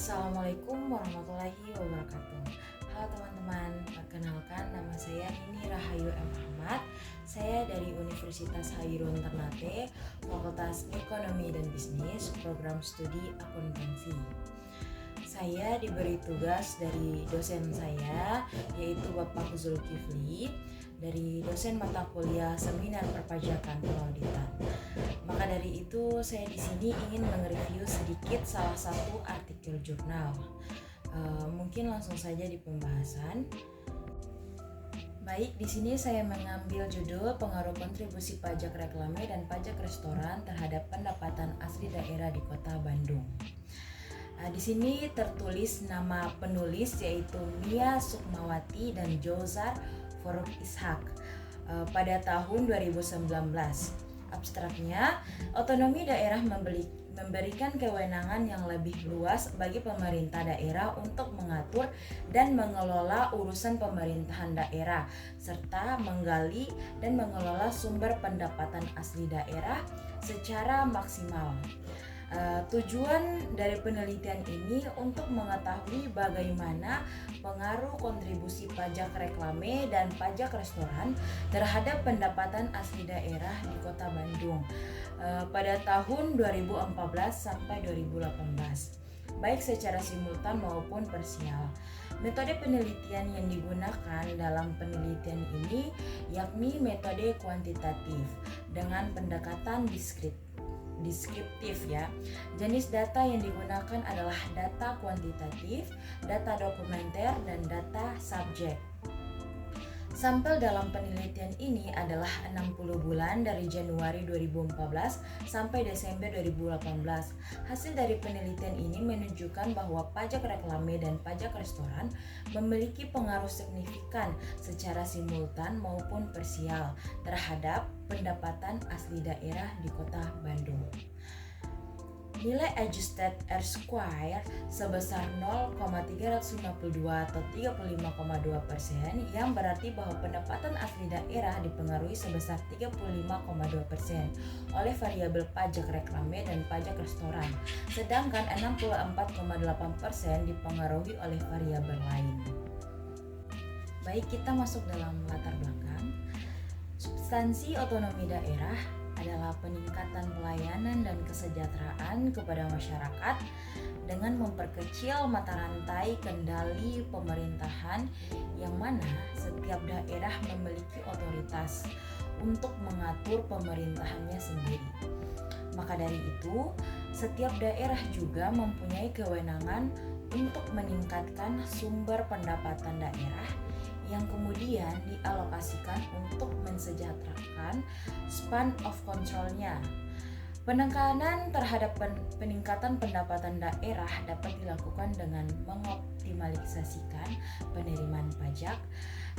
Assalamualaikum warahmatullahi wabarakatuh. Halo teman-teman, perkenalkan nama saya Nini Rahayu M. Ahmad. Saya dari Universitas Hairun Ternate, Fakultas Ekonomi dan Bisnis, Program Studi Akuntansi. Saya diberi tugas dari dosen saya, yaitu Bapak Zulkifli, dari dosen mata kuliah Seminar Perpajakan Pengauditan. Maka dari itu saya di sini ingin mereview sedikit salah satu artikel jurnal. Mungkin langsung saja di pembahasan. Baik, di sini saya mengambil judul pengaruh kontribusi pajak reklame dan pajak restoran terhadap pendapatan asli daerah di Kota Bandung. Di sini tertulis nama penulis yaitu Mia Sukmawati dan Jozar Faruk Ishak pada tahun 2019. Abstraknya, otonomi daerah memberikan kewenangan yang lebih luas bagi pemerintah daerah untuk mengatur dan mengelola urusan pemerintahan daerah, serta menggali dan mengelola sumber pendapatan asli daerah secara maksimal. Tujuan dari penelitian ini untuk mengetahui bagaimana pengaruh kontribusi pajak reklame dan pajak restoran terhadap pendapatan asli daerah di Kota Bandung pada tahun 2014 sampai 2018, baik secara simultan maupun parsial. Metode penelitian yang digunakan dalam penelitian ini yakni metode kuantitatif dengan pendekatan deskriptif ya. Jenis data yang digunakan adalah data kuantitatif, data dokumenter, dan data subjek. Sampel dalam penelitian ini adalah 60 bulan dari Januari 2014 sampai Desember 2018. Hasil dari penelitian ini menunjukkan bahwa pajak reklame dan pajak restoran memiliki pengaruh signifikan secara simultan maupun parsial terhadap pendapatan asli daerah di Kota Bandung. Nilai adjusted R-square sebesar 0,352 atau 35,2%, yang berarti bahwa pendapatan asli daerah dipengaruhi sebesar 35,2% oleh variabel pajak reklame dan pajak restoran, sedangkan 64,8% dipengaruhi oleh variabel lain. Baik, kita masuk dalam latar belakang. Substansi otonomi daerah adalah peningkatan pelayanan dan kesejahteraan kepada masyarakat dengan memperkecil mata rantai kendali pemerintahan, yang mana setiap daerah memiliki otoritas untuk mengatur pemerintahannya sendiri. Maka dari itu, setiap daerah juga mempunyai kewenangan untuk meningkatkan sumber pendapatan daerah yang kemudian dialokasikan untuk mensejahterakan span of control-nya. Penekanan terhadap peningkatan pendapatan daerah dapat dilakukan dengan mengoptimalisasikan penerimaan pajak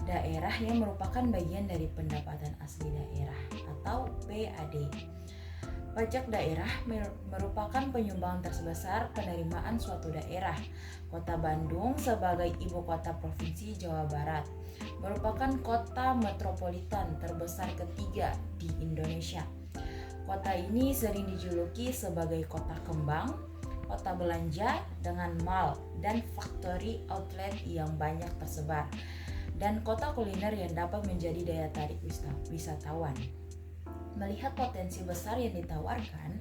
daerah yang merupakan bagian dari pendapatan asli daerah atau PAD. Pajak daerah merupakan penyumbang terbesar penerimaan suatu daerah. Kota Bandung sebagai ibu kota provinsi Jawa Barat merupakan kota metropolitan terbesar ketiga di Indonesia. Kota ini sering dijuluki sebagai kota kembang, kota belanja dengan mall dan factory outlet yang banyak tersebar, dan kota kuliner yang dapat menjadi daya tarik wisatawan. Melihat potensi besar yang ditawarkan,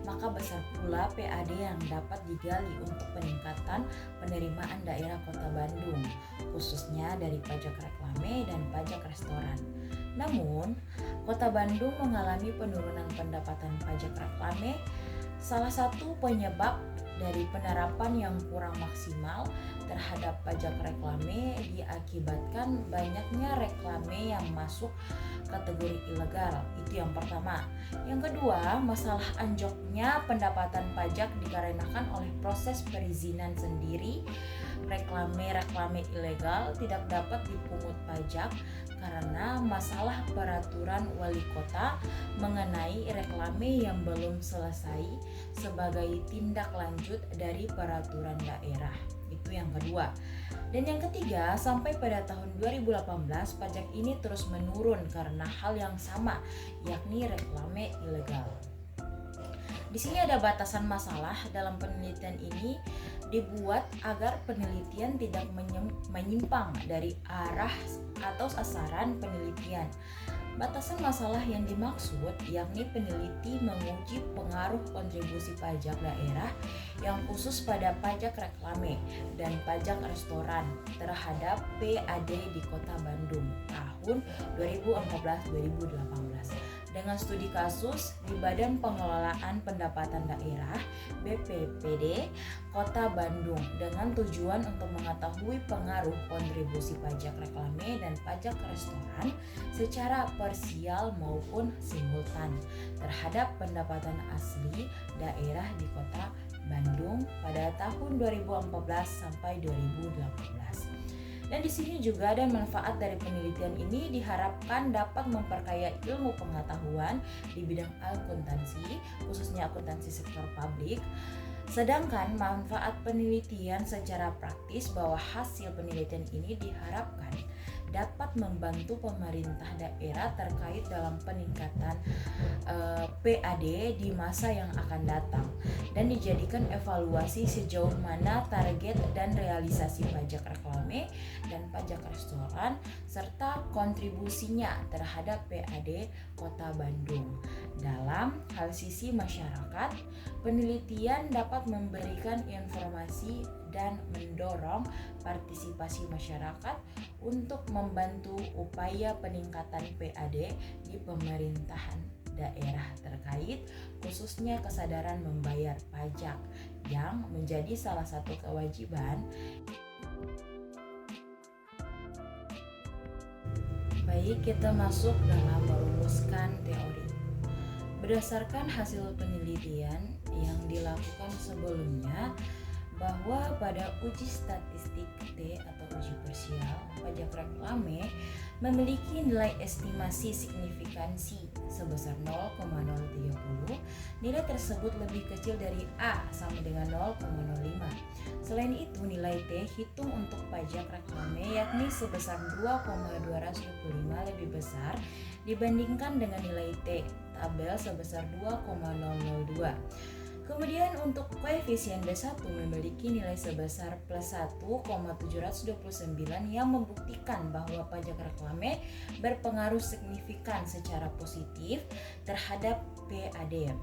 maka besar pula PAD yang dapat digali untuk peningkatan penerimaan daerah Kota Bandung, khususnya dari pajak reklame dan pajak restoran. Namun, Kota Bandung mengalami penurunan pendapatan pajak reklame. Salah satu penyebab dari penerapan yang kurang maksimal terhadap pajak reklame diakibatkan banyaknya reklame yang masuk kategori ilegal. Itu yang pertama. Yang kedua, masalah anjloknya pendapatan pajak dikarenakan oleh proses perizinan sendiri. Reklame ilegal tidak dapat dipungut pajak karena masalah peraturan wali kota mengenai reklame yang belum selesai sebagai tindak lanjut dari peraturan daerah. Itu yang kedua. Dan yang ketiga, sampai pada tahun 2018 pajak ini terus menurun karena hal yang sama, yakni reklame ilegal. Di sini ada batasan masalah dalam penelitian ini. dibuat agar penelitian tidak menyimpang dari arah atau sasaran penelitian. Batasan masalah yang dimaksud yakni peneliti menguji pengaruh kontribusi pajak daerah yang khusus pada pajak reklame dan pajak restoran terhadap PAD di Kota Bandung tahun 2014-2018 dengan studi kasus di Badan Pengelolaan Pendapatan Daerah BPPD Kota Bandung dengan tujuan untuk mengetahui pengaruh kontribusi pajak reklame dan pajak restoran secara parsial maupun simultan terhadap pendapatan asli daerah di Kota Bandung pada tahun 2014 sampai 2018. Dan di sini juga ada manfaat dari penelitian ini diharapkan dapat memperkaya ilmu pengetahuan di bidang akuntansi, khususnya akuntansi sektor publik. Sedangkan manfaat penelitian secara praktis bahwa hasil penelitian ini diharapkan dapat membantu pemerintah daerah terkait dalam peningkatan PAD di masa yang akan datang dan dijadikan evaluasi sejauh mana target dan realisasi pajak reklame dan pajak restoran serta kontribusinya terhadap PAD Kota Bandung. Dalam hal sisi masyarakat, penelitian dapat memberikan informasi dan mendorong partisipasi masyarakat untuk membantu upaya peningkatan PAD di pemerintahan daerah terkait khususnya kesadaran membayar pajak yang menjadi salah satu kewajiban. Baik, kita masuk dalam merumuskan teori. Berdasarkan hasil penelitian yang dilakukan sebelumnya bahwa pada uji statistik T atau uji parsial pajak reklame memiliki nilai estimasi signifikansi sebesar 0,030, nilai tersebut lebih kecil dari A sama dengan 0,05. Selain itu, nilai T hitung untuk pajak reklame yakni sebesar 2,225 lebih besar dibandingkan dengan nilai T tabel sebesar 2,002. Kemudian untuk koefisien B1 memiliki nilai sebesar plus 1,729 yang membuktikan bahwa pajak reklame berpengaruh signifikan secara positif terhadap PAD.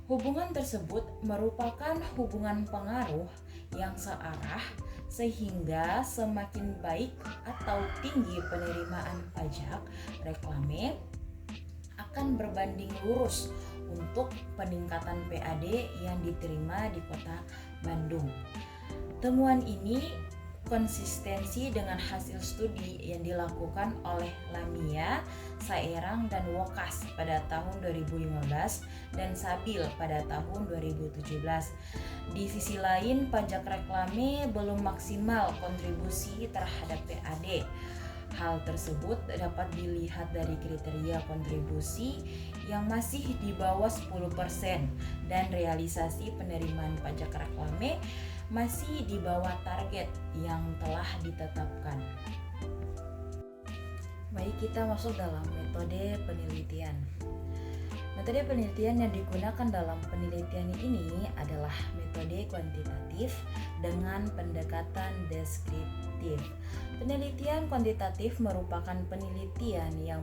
Hubungan tersebut merupakan hubungan pengaruh yang searah sehingga semakin baik atau tinggi penerimaan pajak reklame akan berbanding lurus untuk peningkatan PAD yang diterima di Kota Bandung. Temuan ini konsistensi dengan hasil studi yang dilakukan oleh Lamia, Saerang, dan Wokas pada tahun 2015 dan Sabil pada tahun 2017. Di sisi lain, pajak reklame belum maksimal kontribusi terhadap PAD. Hal tersebut dapat dilihat dari kriteria kontribusi yang masih di bawah 10% dan realisasi penerimaan pajak reklame masih di bawah target yang telah ditetapkan. Baik, kita masuk dalam metode penelitian. Metode penelitian yang digunakan dalam penelitian ini adalah metode kuantitatif dengan pendekatan deskriptif. Penelitian kuantitatif merupakan penelitian yang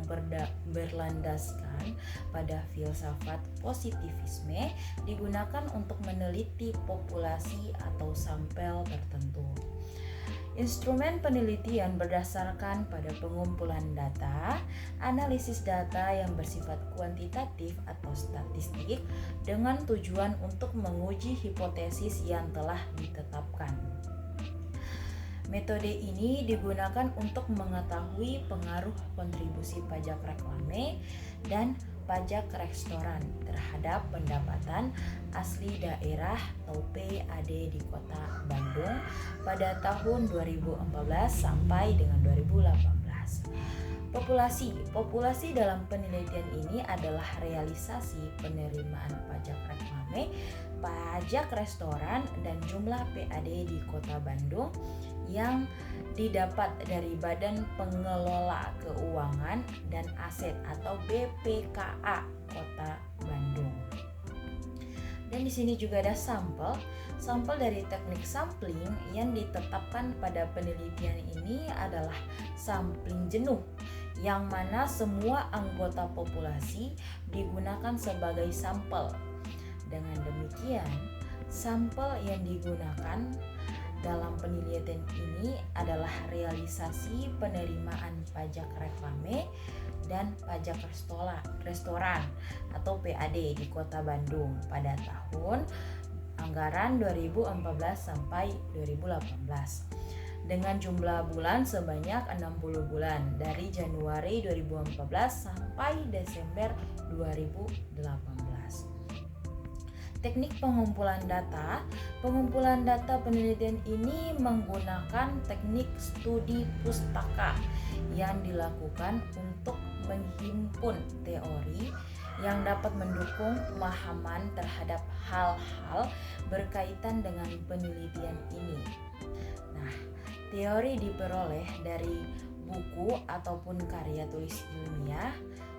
berlandaskan pada filsafat positivisme, digunakan untuk meneliti populasi atau sampel tertentu. Instrumen penelitian berdasarkan pada pengumpulan data, analisis data yang bersifat kuantitatif atau statistik dengan tujuan untuk menguji hipotesis yang telah ditetapkan. Metode ini digunakan untuk mengetahui pengaruh kontribusi pajak reklame dan pajak restoran terhadap pendapatan asli daerah atau PAD di Kota Bandung pada tahun 2014 sampai dengan 2018. Populasi dalam penelitian ini adalah realisasi penerimaan pajak reklame, pajak restoran, dan jumlah PAD di Kota Bandung yang didapat dari Badan Pengelola Keuangan dan Aset atau BPKA Kota Bandung. Dan di sini juga ada sampel. Sampel dari teknik sampling yang ditetapkan pada penelitian ini adalah sampling jenuh, yang mana semua anggota populasi digunakan sebagai sampel. Dengan demikian, sampel yang digunakan dalam penelitian ini adalah realisasi penerimaan pajak reklame dan pajak restoran atau PAD di Kota Bandung pada tahun anggaran 2014 sampai 2018 dengan jumlah bulan sebanyak 60 bulan dari Januari 2014 sampai Desember 2018. Teknik pengumpulan data penelitian ini menggunakan teknik studi pustaka yang dilakukan untuk menghimpun teori yang dapat mendukung pemahaman terhadap hal-hal berkaitan dengan penelitian ini. Nah, teori diperoleh dari buku ataupun karya tulis ilmiah.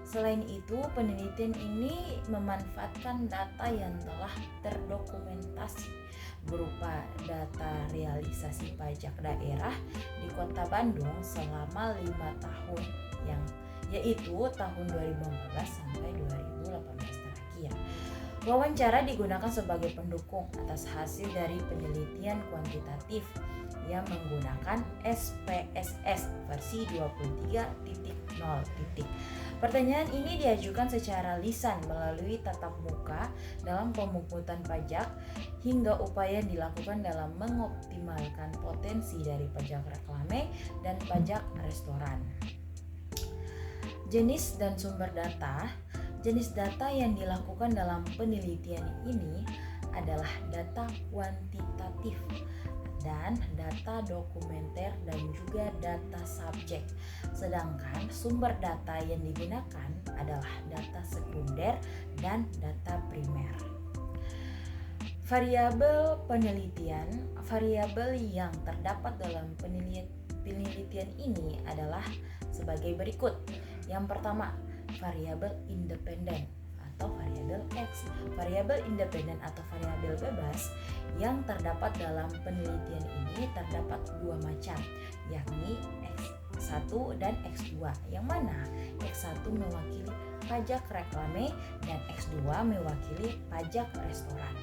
Selain itu, penelitian ini memanfaatkan data yang telah terdokumentasi berupa data realisasi pajak daerah di Kota Bandung selama 5 tahun yaitu tahun 2014 sampai 2018 terakhir. Wawancara digunakan sebagai pendukung atas hasil dari penelitian kuantitatif yang menggunakan SPSS versi 23.0. Pertanyaan ini diajukan secara lisan melalui tatap muka dalam pemungutan pajak hingga upaya yang dilakukan dalam mengoptimalkan potensi dari pajak reklame dan pajak restoran. Jenis dan sumber data. Jenis data yang dilakukan dalam penelitian ini adalah data kuantitatif dan data dokumenter dan juga data subjek. Sedangkan sumber data yang digunakan adalah data sekunder dan data primer. Variabel penelitian, variabel yang terdapat dalam penelitian ini adalah sebagai berikut. Yang pertama, variabel independen atau variabel X. Variabel independen atau variabel bebas yang terdapat dalam penelitian ini terdapat dua macam, yakni X1 dan X2, yang mana X1 mewakili pajak reklame dan X2 mewakili pajak restoran.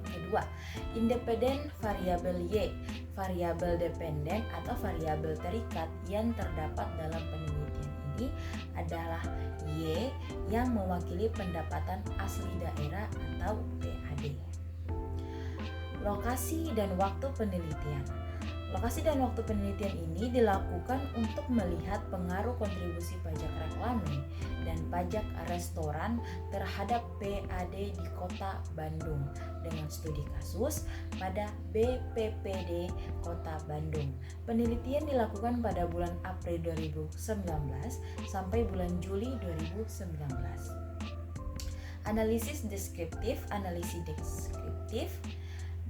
Kedua, independen variabel Y, variabel dependen atau variabel terikat yang terdapat dalam penelitian ini adalah Y yang mewakili pendapatan asli daerah atau PAD. Lokasi dan waktu penelitian. Lokasi dan waktu penelitian ini dilakukan untuk melihat pengaruh kontribusi pajak reklame dan pajak restoran terhadap PAD di Kota Bandung dengan studi kasus pada BPPD Kota Bandung. Penelitian dilakukan pada bulan April 2019 sampai bulan Juli 2019. Analisis deskriptif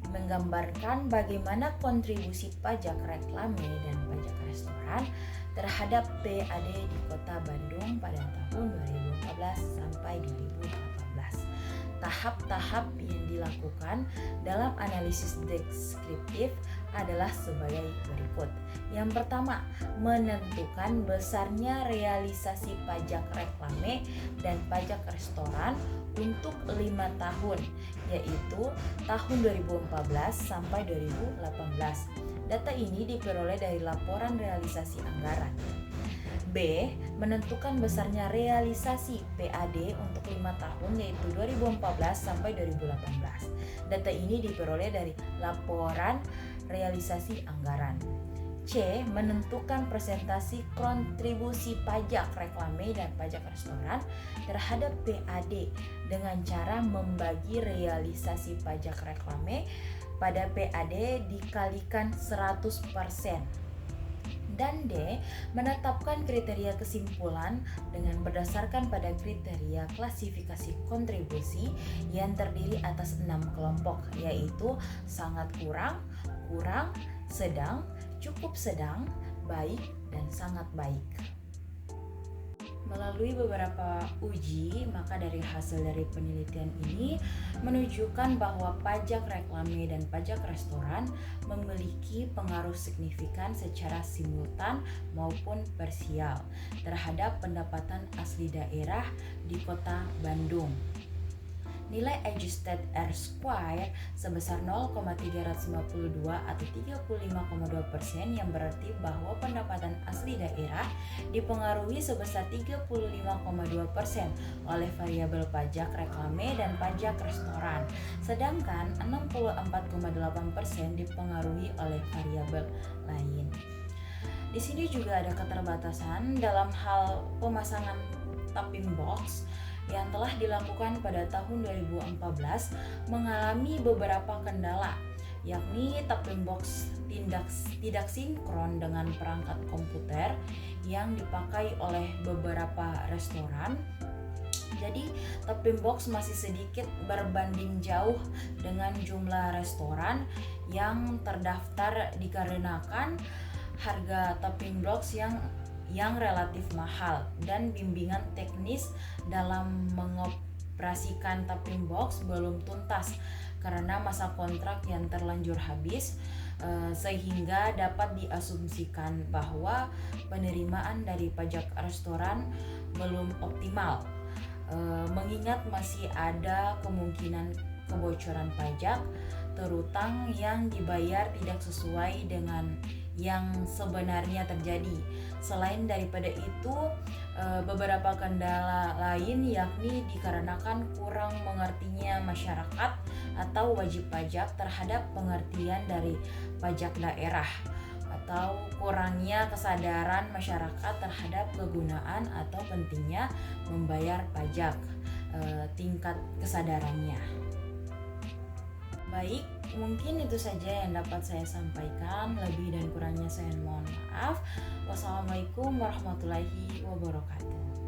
menggambarkan bagaimana kontribusi pajak reklame dan pajak restoran terhadap PAD di Kota Bandung pada tahun 2014 sampai 2018. Tahap-tahap yang dilakukan dalam analisis deskriptif adalah sebagai berikut. Yang pertama, menentukan besarnya realisasi pajak reklame dan pajak restoran untuk 5 tahun, yaitu tahun 2014 sampai 2018. Data ini diperoleh dari laporan realisasi anggaran. B. Menentukan besarnya realisasi PAD untuk 5 tahun yaitu 2014 sampai 2018. Data ini diperoleh dari laporan realisasi anggaran. C. Menentukan presentasi kontribusi pajak reklame dan pajak restoran terhadap PAD dengan cara membagi realisasi pajak reklame pada PAD dikalikan 100%. Dan D. Menetapkan kriteria kesimpulan dengan berdasarkan pada kriteria klasifikasi kontribusi yang terdiri atas 6 kelompok, yaitu sangat kurang, kurang, sedang, cukup sedang, baik, dan sangat baik. Melalui beberapa uji, maka dari hasil dari penelitian ini menunjukkan bahwa pajak reklame dan pajak restoran memiliki pengaruh signifikan secara simultan maupun parsial terhadap pendapatan asli daerah di Kota Bandung. Nilai adjusted R-square sebesar 0,352 atau 35,2% yang berarti bahwa pendapatan asli daerah dipengaruhi sebesar 35,2% oleh variabel pajak reklame dan pajak restoran, sedangkan 64,8% dipengaruhi oleh variabel lain. Di sini juga ada keterbatasan dalam hal pemasangan tapping box yang telah dilakukan pada tahun 2014 mengalami beberapa kendala, yakni tapping box tidak sinkron dengan perangkat komputer yang dipakai oleh beberapa restoran. Jadi tapping box masih sedikit berbanding jauh dengan jumlah restoran yang terdaftar dikarenakan harga tapping box yang relatif mahal dan bimbingan teknis dalam mengoperasikan tapping box belum tuntas karena masa kontrak yang terlanjur habis, sehingga dapat diasumsikan bahwa penerimaan dari pajak restoran belum optimal, mengingat masih ada kemungkinan kebocoran pajak, terutang yang dibayar tidak sesuai dengan yang sebenarnya terjadi. Selain daripada itu, beberapa kendala lain yakni dikarenakan kurang mengertinya masyarakat atau wajib pajak terhadap pengertian dari pajak daerah, atau kurangnya kesadaran masyarakat terhadap kegunaan atau pentingnya membayar pajak, tingkat kesadarannya. Baik, mungkin itu saja yang dapat saya sampaikan. Lebih dan kurangnya saya mohon maaf. Wassalamualaikum warahmatullahi wabarakatuh.